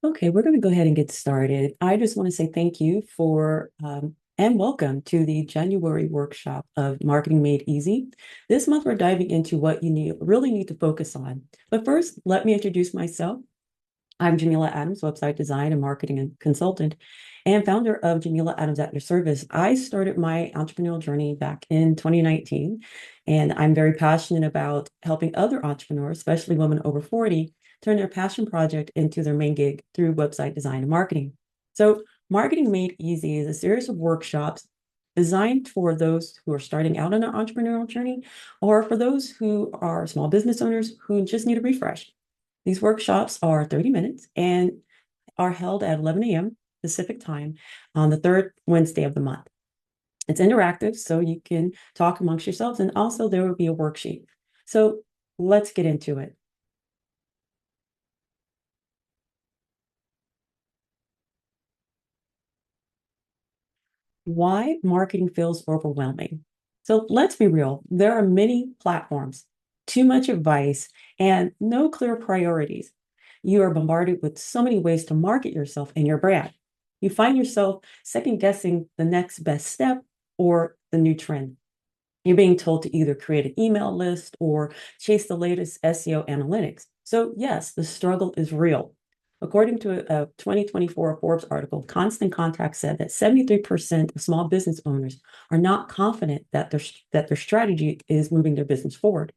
Okay, we're going to go ahead and get started. I just want to say thank you for and welcome to the January workshop of Marketing Made Easy. This month, we're diving into what you really need to focus on. But first, let me introduce myself. I'm Jameela Adams, website design and marketing consultant, and founder of Jameela Adams at Your Service. I started my entrepreneurial journey back in 2019, and I'm very passionate about helping other entrepreneurs, especially women over 40, turn their passion project into their main gig through website design and marketing. So, Marketing Made Easy is a series of workshops designed for those who are starting out on their entrepreneurial journey or for those who are small business owners who just need a refresh. These workshops are 30 minutes and are held at 11 a.m. Pacific time on the third Wednesday of the month. It's interactive, so you can talk amongst yourselves, and also there will be a worksheet. So let's get into it. Why marketing feels overwhelming. So let's be real, there are many platforms, too much advice, and no clear priorities. You are bombarded with so many ways to market yourself and your brand. You find yourself second guessing the next best step or the new trend. You're being told to either create an email list or chase the latest SEO analytics. So, yes, the struggle is real. According to a 2024 Forbes article, Constant Contact said that 73% of small business owners are not confident that their strategy is moving their business forward.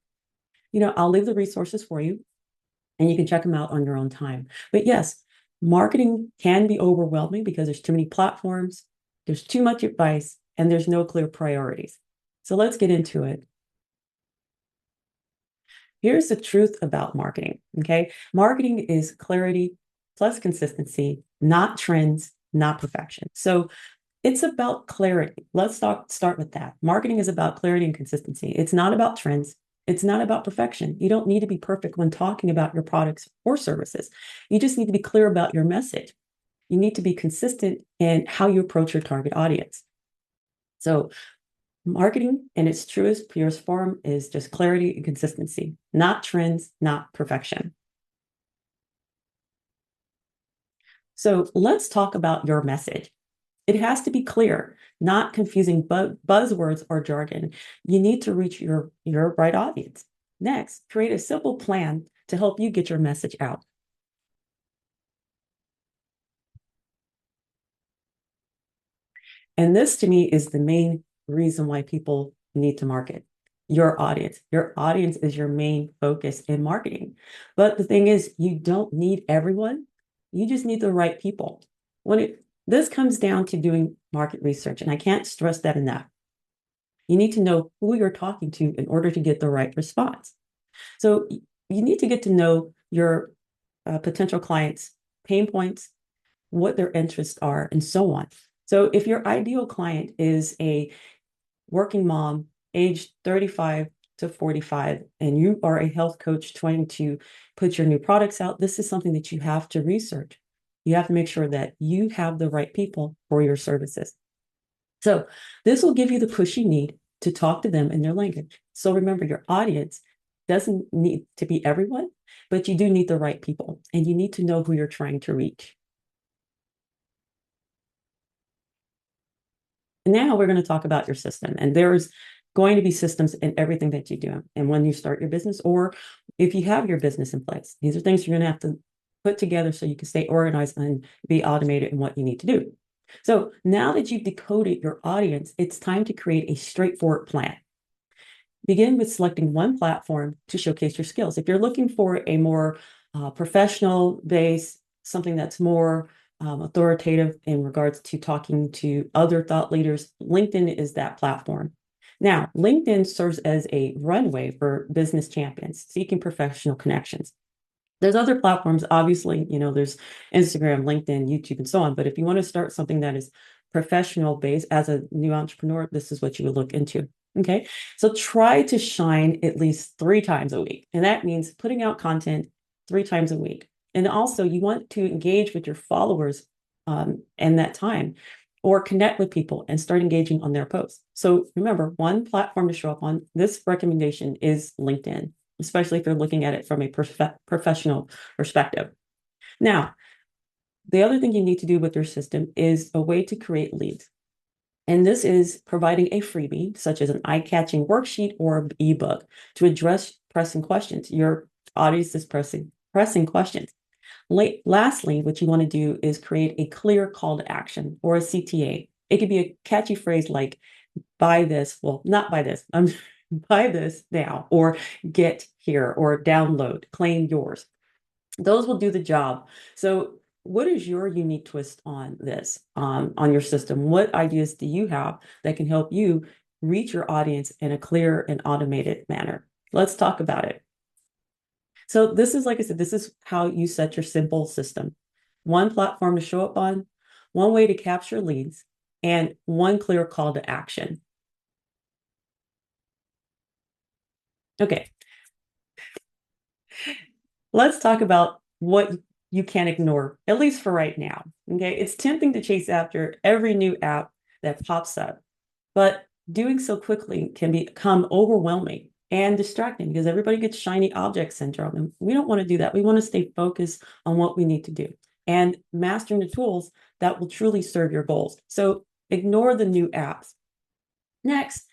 I'll leave the resources for you and you can check them out on your own time. But yes, marketing can be overwhelming because there's too many platforms, there's too much advice, and there's no clear priorities. So let's get into it. Here's the truth about marketing. Okay. Marketing is clarity plus consistency, not trends, not perfection. So it's about clarity. Let's start with that. Marketing is about clarity and consistency. It's not about trends. It's not about perfection. You don't need to be perfect when talking about your products or services. You just need to be clear about your message. You need to be consistent in how you approach your target audience. So marketing in its truest, purest form is just clarity and consistency, not trends, not perfection. So let's talk about your message. It has to be clear, not confusing buzzwords or jargon. You need to reach your right audience. Next, create a simple plan to help you get your message out. And this to me is the main reason why people need to market your audience. Your audience is your main focus in marketing. But the thing is, you don't need everyone. You just need the right people. This comes down to doing market research, and I can't stress that enough. You need to know who you're talking to in order to get the right response. So you need to get to know your potential clients' pain points, what their interests are, and so on. So if your ideal client is a working mom, aged 35 to 45, and you are a health coach trying to put your new products out, this is something that you have to research. You have to make sure that you have the right people for your services. So this will give you the push you need to talk to them in their language. So remember, your audience doesn't need to be everyone, but you do need the right people, and you need to know who you're trying to reach. Now we're going to talk about your system, and there's going to be systems in everything that you do. And when you start your business, or if you have your business in place, these are things you're going to have to put together so you can stay organized and be automated in what you need to do. So now that you've decoded your audience, it's time to create a straightforward plan. Begin with selecting one platform to showcase your skills. If you're looking for a more professional base, something that's more authoritative in regards to talking to other thought leaders, LinkedIn is that platform. Now, LinkedIn serves as a runway for business champions seeking professional connections. There's other platforms, obviously, there's Instagram, LinkedIn, YouTube, and so on. But if you want to start something that is professional based as a new entrepreneur, this is what you would look into. Okay. So try to shine at least 3 times a week. And that means putting out content 3 times a week. And also, you want to engage with your followers in that time or connect with people and start engaging on their posts. So remember, one platform to show up on. This recommendation is LinkedIn, especially if you're looking at it from a professional perspective. Now, the other thing you need to do with your system is a way to create leads. And this is providing a freebie, such as an eye-catching worksheet or ebook, to address pressing questions. Your audience is pressing questions. Lastly, what you want to do is create a clear call to action, or a CTA. It could be a catchy phrase like buy this, well, not buy this, buy this now, or get here, or download, claim yours. Those will do the job. So what is your unique twist on this, on your system? What ideas do you have that can help you reach your audience in a clear and automated manner? Let's talk about it. So this is, like I said, this is how you set your simple system. One platform to show up on, one way to capture leads, and one clear call to action. Okay, let's talk about what you can't ignore, at least for right now. Okay, it's tempting to chase after every new app that pops up, but doing so quickly can become overwhelming and distracting because everybody gets shiny object syndrome. And we don't want to do that. We want to stay focused on what we need to do and mastering the tools that will truly serve your goals. So ignore the new apps. Next,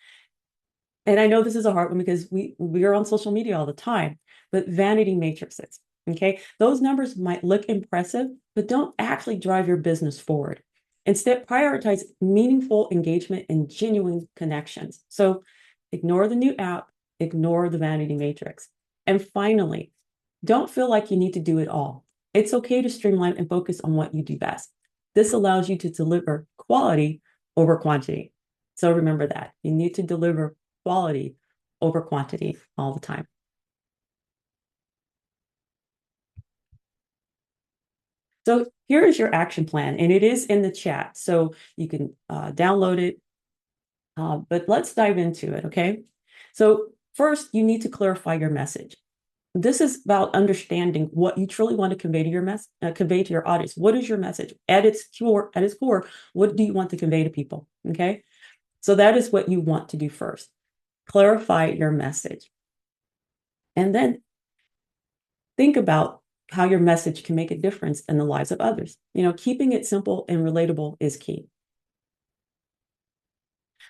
and I know this is a hard one because we are on social media all the time, but vanity matrices. Okay, those numbers might look impressive, but don't actually drive your business forward. Instead, prioritize meaningful engagement and genuine connections. So ignore the new app, ignore the vanity matrix. And finally, don't feel like you need to do it all. It's okay to streamline and focus on what you do best. This allows you to deliver quality over quantity. So remember that you need to deliver quality over quantity all the time. So here is your action plan, and it is in the chat, so you can download it. But let's dive into it, okay? So first, you need to clarify your message. This is about understanding what you truly want to convey to your audience. What is your message at its core? What do you want to convey to people? Okay, so that is what you want to do first. Clarify your message, and then think about how your message can make a difference in the lives of others. Keeping it simple and relatable is key.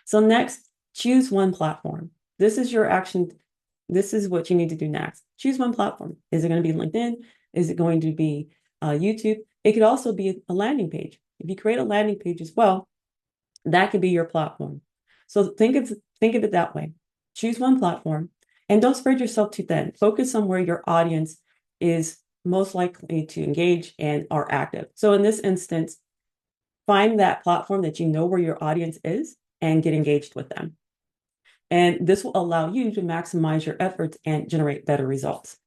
So next, choose one platform. This is your action. This is what you need to do next. Choose one platform. Is it going to be LinkedIn? Is it going to be YouTube? It could also be a landing page. If you create a landing page as well, that could be your platform. So think of it that way. Choose one platform and don't spread yourself too thin. Focus on where your audience is most likely to engage and are active. So in this instance, find that platform that you know where your audience is and get engaged with them. And this will allow you to maximize your efforts and generate better results.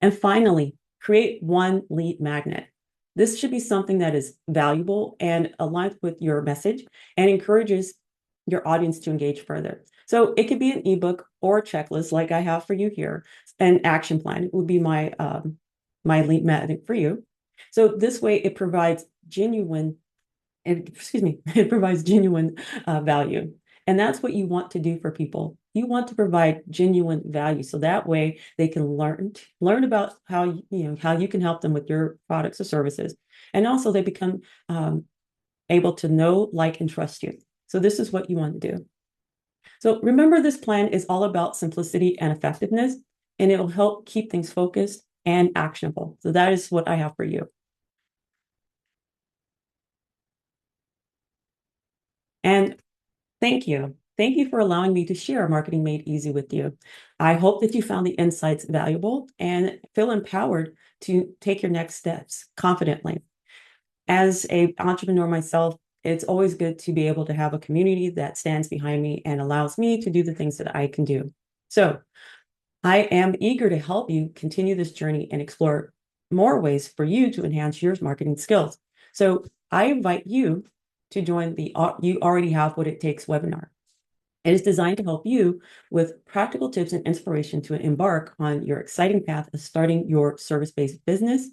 And finally, create one lead magnet. This should be something that is valuable and aligned with your message and encourages your audience to engage further. So it could be an ebook or a checklist like I have for you here. An action plan would be my lead magnet for you. So this way it provides genuine value. And that's what you want to do for people. You want to provide genuine value. So that way they can learn about how you can help them with your products or services. And also they become able to know, like, and trust you. So this is what you want to do. So remember, this plan is all about simplicity and effectiveness, and it will help keep things focused and actionable. So that is what I have for you. And thank you. Thank you for allowing me to share Marketing Made Easy with you. I hope that you found the insights valuable and feel empowered to take your next steps confidently. As an entrepreneur myself, it's always good to be able to have a community that stands behind me and allows me to do the things that I can do. So I am eager to help you continue this journey and explore more ways for you to enhance your marketing skills. So I invite you to join the You Already Have What It Takes webinar. It is designed to help you with practical tips and inspiration to embark on your exciting path of starting your service-based business.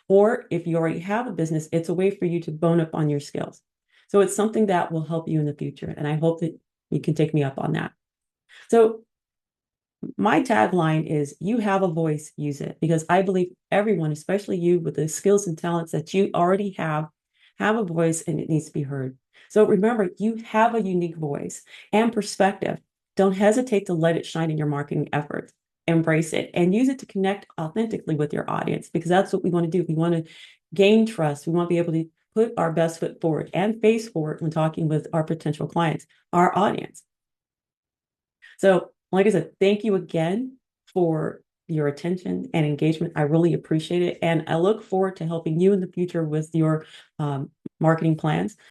Or if you already have a business, it's a way for you to bone up on your skills. So it's something that will help you in the future. And I hope that you can take me up on that. So my tagline is you have a voice, use it, because I believe everyone, especially you with the skills and talents that you already have a voice and it needs to be heard. So remember, you have a unique voice and perspective. Don't hesitate to let it shine in your marketing efforts. Embrace it and use it to connect authentically with your audience, because that's what we want to do. We want to gain trust. We want to be able to put our best foot forward and face forward when talking with our potential clients, our audience. So, like I said, thank you again for your attention and engagement. I really appreciate it. And I look forward to helping you in the future with your marketing plans.